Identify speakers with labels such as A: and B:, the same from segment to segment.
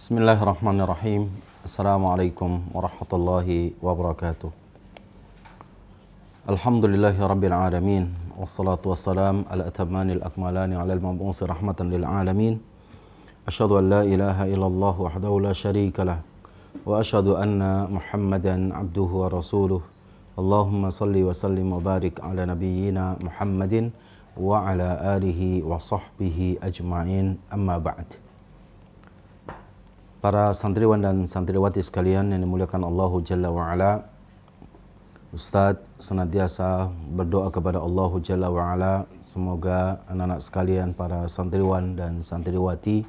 A: Bismillahirrahmanirrahim. Assalamualaikum warahmatullahi wabarakatuh. Alhamdulillahi rabbil alamin. Wassalatu wassalam ala atammanil akmalani ala al-mab'usi rahmatan lil alamin. Asyhadu an la ilaha illallah wahdahu la syarika lah. Wa asyhadu anna Muhammadan abduhu wa rasuluh. Allahumma salli wa sallim wa barik ala nabiyyina Muhammadin wa ala alihi wa sahbihi ajma'in, amma ba'd. Para santriwan dan santriwati sekalian yang dimuliakan Allahu Jalla wa'ala, Ustadz senantiasa berdoa kepada Allahu Jalla wa'ala, semoga anak-anak sekalian, para santriwan dan santriwati,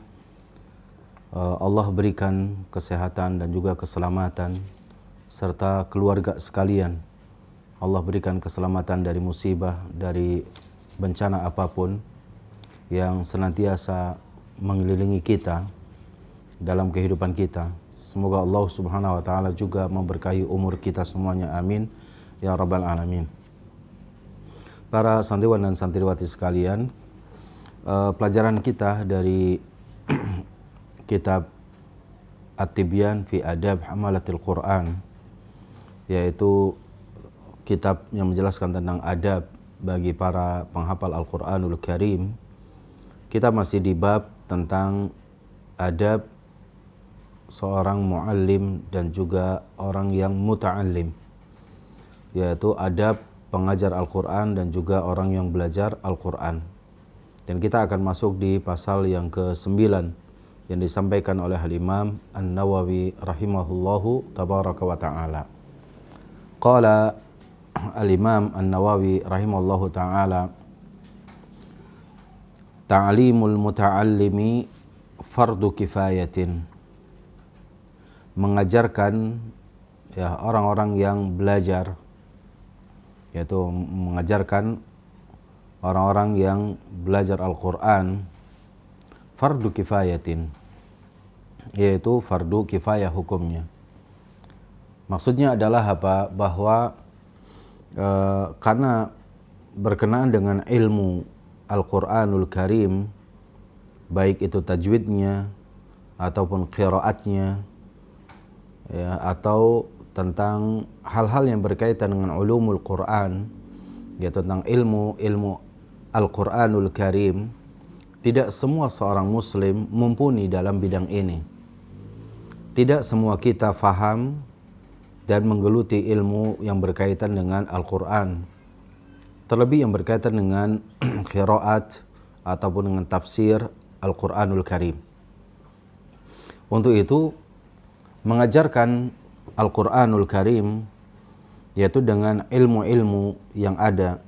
A: Allah berikan kesehatan dan juga keselamatan, serta keluarga sekalian Allah berikan keselamatan dari musibah, dari bencana apapun yang senantiasa mengelilingi kita dalam kehidupan kita. Semoga Allah Subhanahu wa taala juga memberkahi umur kita semuanya, amin ya rabbal alamin. Para santriwan dan santriwati sekalian, pelajaran kita dari kitab At-Tibyan fi Adab Hamalatil Quran, yaitu kitab yang menjelaskan tentang adab bagi para penghafal Al-Quranul Karim. Kita masih di bab tentang adab seorang muallim dan juga orang yang muta'allim, yaitu adab pengajar Al-Quran dan juga orang yang belajar Al-Quran. Dan kita akan masuk di pasal yang ke-9 yang disampaikan oleh Al-Imam An-Nawawi rahimahullahu tabaraka wa ta'ala. Qala Al-Imam An-Nawawi rahimahullahu ta'ala, ta'limul muta'allimi fardu kifayatin. Mengajarkan orang-orang yang belajar, yaitu mengajarkan orang-orang yang belajar Al-Quran, fardu kifayatin, yaitu fardu kifayah hukumnya. Maksudnya adalah apa? Bahwa karena berkenaan dengan ilmu Al-Quranul Karim, baik itu tajwidnya ataupun qiraatnya, ya, atau tentang hal-hal yang berkaitan dengan ulumul Quran, yaitu tentang ilmu Al-Quranul Karim, tidak semua seorang muslim mumpuni dalam bidang ini. Tidak semua kita faham dan menggeluti ilmu yang berkaitan dengan Al-Quran, terlebih yang berkaitan dengan qiraat ataupun dengan tafsir Al-Quranul Karim. Untuk itu, mengajarkan Al-Quranul Karim, yaitu dengan ilmu-ilmu yang ada,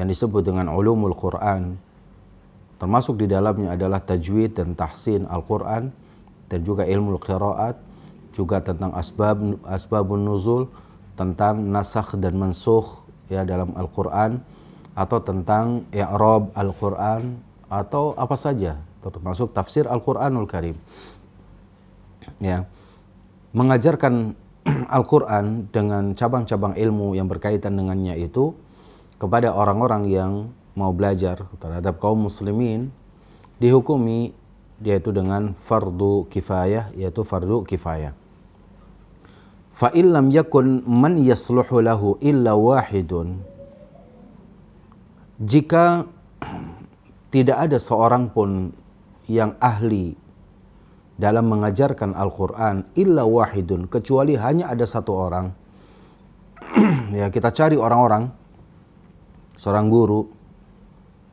A: yang disebut dengan ulumul Quran, termasuk di dalamnya adalah tajwid dan tahsin Al-Quran, dan juga ilmu qiraat, juga tentang asbabun nuzul, tentang nasakh dan mansukh ya dalam Al-Quran, atau tentang i'rab Al-Quran, atau apa saja, termasuk tafsir Al-Quranul Karim. Ya, mengajarkan Al-Quran dengan cabang-cabang ilmu yang berkaitan dengannya itu kepada orang-orang yang mau belajar terhadap kaum muslimin dihukumi yaitu dengan fardu kifayah, yaitu fardu kifayah. Fa illam yakun man yasluhu lahu illa wahidun. Jika tidak ada seorang pun yang ahli dalam mengajarkan Al-Quran, illa wahidun, kecuali hanya ada satu orang. Ya, kita cari orang-orang, seorang guru,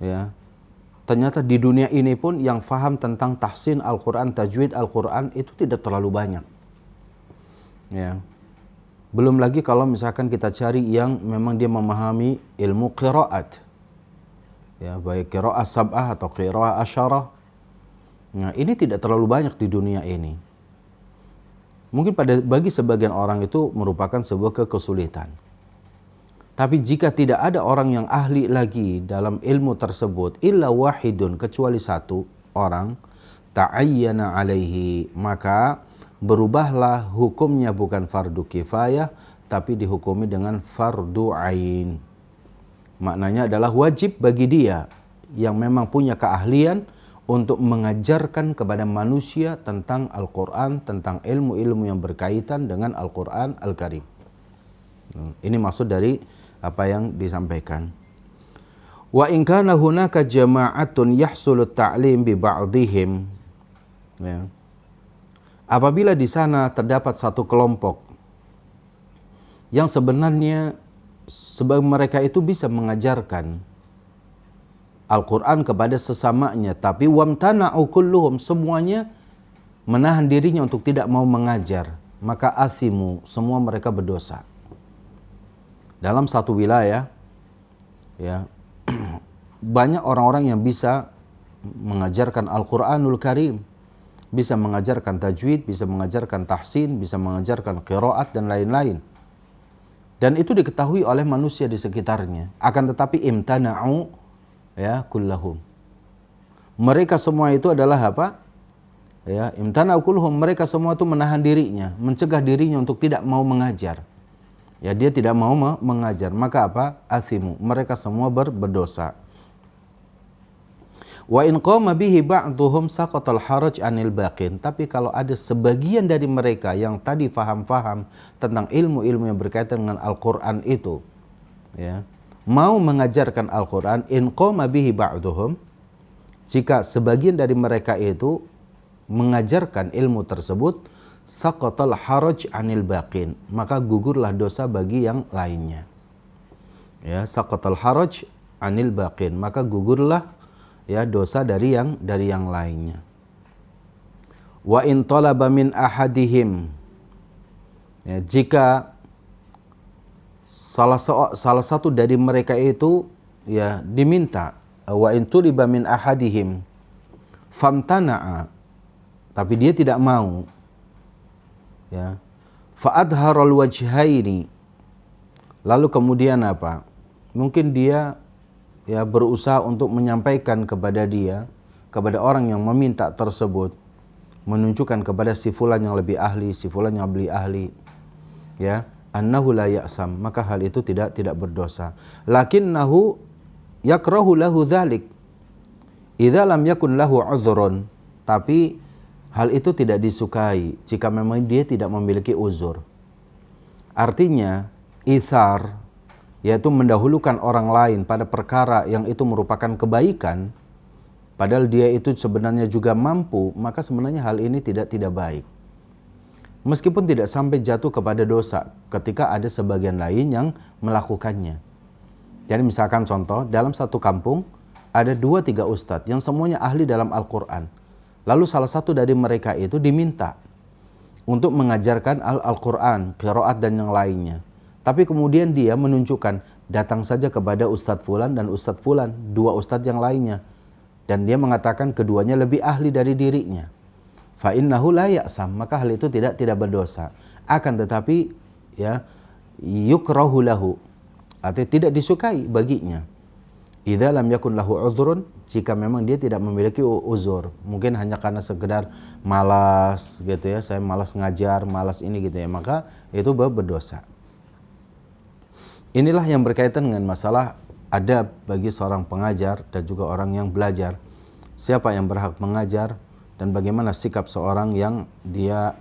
A: ya, ternyata di dunia ini pun yang faham tentang tahsin Al-Quran, tajwid Al-Quran itu tidak terlalu banyak. Ya. Belum lagi kalau misalkan kita cari yang memang dia memahami ilmu qiraat, ya, baik qiraat sab'ah atau qiraat asyarah. Nah, ini tidak terlalu banyak di dunia ini. Mungkin bagi sebagian orang itu merupakan sebuah kesulitan. Tapi jika tidak ada orang yang ahli lagi dalam ilmu tersebut, illa wahidun, kecuali satu orang, ta'ayyana alaihi, maka berubahlah hukumnya bukan fardu kifayah, tapi dihukumi dengan fardu ain. Maknanya adalah wajib bagi dia yang memang punya keahlian untuk mengajarkan kepada manusia tentang Al-Quran, tentang ilmu-ilmu yang berkaitan dengan Al-Quran Al-Karim. Ini maksud dari apa yang disampaikan. Wa in kana hunaka jama'atun yahsulu ta'lim bi ba'dihim. Ya. Apabila di sana terdapat satu kelompok yang sebenarnya sebab mereka itu bisa mengajarkan Al-Quran kepada sesamanya, tapi wamtana'u kulluhum, semuanya menahan dirinya untuk tidak mau mengajar, maka asimu, semua mereka berdosa. Dalam satu wilayah, ya, banyak orang-orang yang bisa mengajarkan Al-Quranul Karim, bisa mengajarkan tajwid, bisa mengajarkan tahsin, bisa mengajarkan qiraat dan lain-lain. Dan itu diketahui oleh manusia di sekitarnya. Akan tetapi imtana'u ya kullahum. Mereka semua itu adalah apa? Ya, imtana'u kullahum, mereka semua itu menahan dirinya, mencegah dirinya untuk tidak mau mengajar. Ya, dia tidak mau mengajar, maka apa? Athimu, mereka semua berdosa. Wa in qama bihi ba'duhum saqatal haraj 'anil baqin. Tapi kalau ada sebagian dari mereka yang tadi faham-faham tentang ilmu-ilmu yang berkaitan dengan Al-Qur'an itu, ya, mau mengajarkan Al-Qur'an, in qama bihi ba'duhum, jika sebagian dari mereka itu mengajarkan ilmu tersebut, saqatal haraj 'anil baqin, maka gugurlah dosa bagi yang lainnya. Ya, saqatal haraj 'anil baqin, maka gugurlah ya dosa dari yang lainnya. Wa in talaba min ahadihim, ya, jika salah satu dari mereka itu ya diminta, wa in tuliba min ahadihim famtana'a, tapi dia tidak mau, ya, fa adharal wajhaini, lalu kemudian apa? Mungkin dia ya berusaha untuk menyampaikan kepada orang yang meminta tersebut, menunjukkan kepada si fulan yang lebih ahli, si fulan yang lebih ahli, ya, annahu la ya'sam, maka hal itu tidak berdosa. Lakinnahu yakrahu lahu dzalik idza lam yakun lahu uzrun, tapi hal itu tidak disukai jika memang dia tidak memiliki uzur. Artinya itsar, yaitu mendahulukan orang lain pada perkara yang itu merupakan kebaikan, padahal dia itu sebenarnya juga mampu, maka sebenarnya hal ini tidak baik. Meskipun tidak sampai jatuh kepada dosa ketika ada sebagian lain yang melakukannya. Jadi misalkan contoh, dalam satu kampung ada 2-3 ustadz yang semuanya ahli dalam Al-Quran. Lalu salah satu dari mereka itu diminta untuk mengajarkan Al-Quran, qiraat dan yang lainnya. Tapi kemudian dia menunjukkan, datang saja kepada Ustadz Fulan dan Ustadz Fulan, 2 ustadz yang lainnya. Dan dia mengatakan keduanya lebih ahli dari dirinya. Fa innahu la ya'sam, maka hal itu tidak berdosa. Akan tetapi ya yukrahu lahu, artinya tidak disukai baginya. Idza lam yakun lahu uzrun, jika memang dia tidak memiliki uzur. Mungkin hanya karena sekedar malas gitu ya, saya malas ngajar, malas ini gitu ya, maka itu berdosa. Inilah yang berkaitan dengan masalah adab bagi seorang pengajar dan juga orang yang belajar. Siapa yang berhak mengajar dan bagaimana sikap seorang yang dia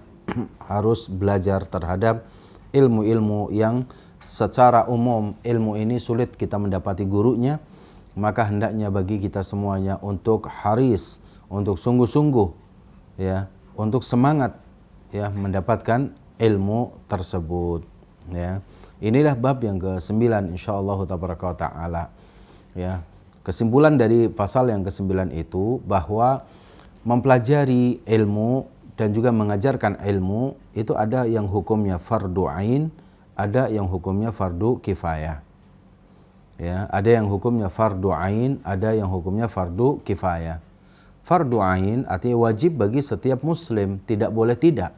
A: harus belajar terhadap ilmu-ilmu yang secara umum ilmu ini sulit kita mendapati gurunya, maka hendaknya bagi kita semuanya untuk haris, untuk sungguh-sungguh ya, untuk semangat ya mendapatkan ilmu tersebut ya. Inilah bab yang ke-9 insyaallah ta'ala. Ya, kesimpulan dari pasal yang ke-9 itu bahwa mempelajari ilmu dan juga mengajarkan ilmu itu ada yang hukumnya fardu ain, ada yang hukumnya fardu kifayah. Ya, ada yang hukumnya fardu ain, ada yang hukumnya fardu kifayah. Fardu ain artinya wajib bagi setiap muslim, tidak boleh tidak.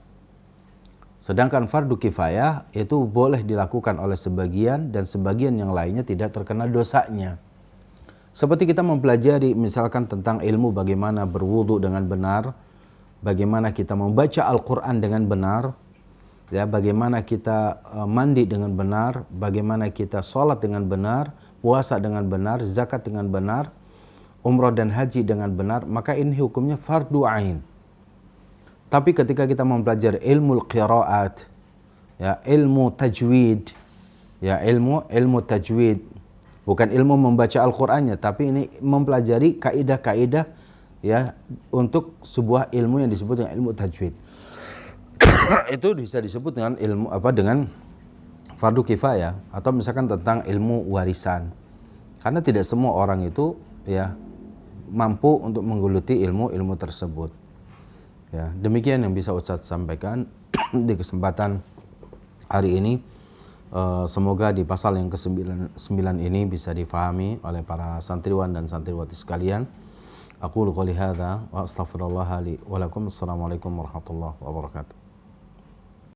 A: Sedangkan fardu kifayah itu boleh dilakukan oleh sebagian dan sebagian yang lainnya tidak terkena dosanya. Seperti kita mempelajari misalkan tentang ilmu bagaimana berwudu dengan benar, bagaimana kita membaca Al-Quran dengan benar, ya, bagaimana kita mandi dengan benar, bagaimana kita sholat dengan benar, puasa dengan benar, zakat dengan benar. umrah dan haji dengan benar, maka ini hukumnya fardu ain. Tapi ketika kita mempelajari ilmu qiraat, ya, ilmu tajwid, ya, ilmu tajwid, bukan ilmu membaca Al-Qur'annya, tapi ini mempelajari kaidah-kaidah, ya, untuk sebuah ilmu yang disebut dengan ilmu tajwid. Itu bisa disebut dengan ilmu dengan fardu kifayah, atau misalkan tentang ilmu warisan. Karena tidak semua orang itu, ya, mampu untuk menggeluti ilmu tersebut. Ya, demikian yang bisa Ustadz sampaikan di kesempatan hari ini. Semoga di pasal yang ke-9 ini bisa difahami oleh para santriwan dan santriwati sekalian. Aqulu qouli hadza wa astaghfirullah li wa lakum. Assalamualaikum warahmatullahi wabarakatuh.